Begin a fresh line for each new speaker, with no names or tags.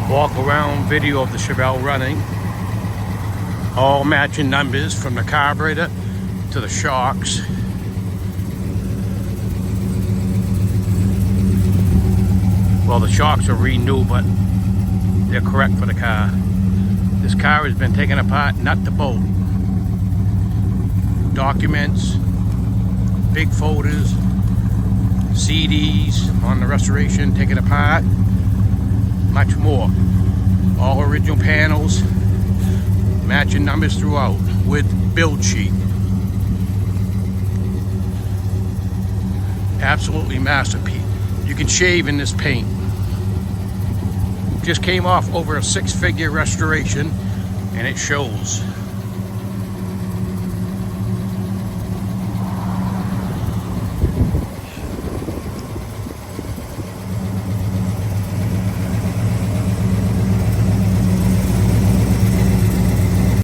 walk around video of the Chevelle running. All matching numbers from the carburetor to the shocks. Well, the shocks are re-new, but they're correct for the car. This car has been taken apart nut to bolt. Documents, big folders, CDs on the restoration, taken apart, much more. All original panels, matching numbers throughout with build sheet. Absolutely masterpiece. You can shave in this paint. Just came off over a 6-figure restoration, and it shows.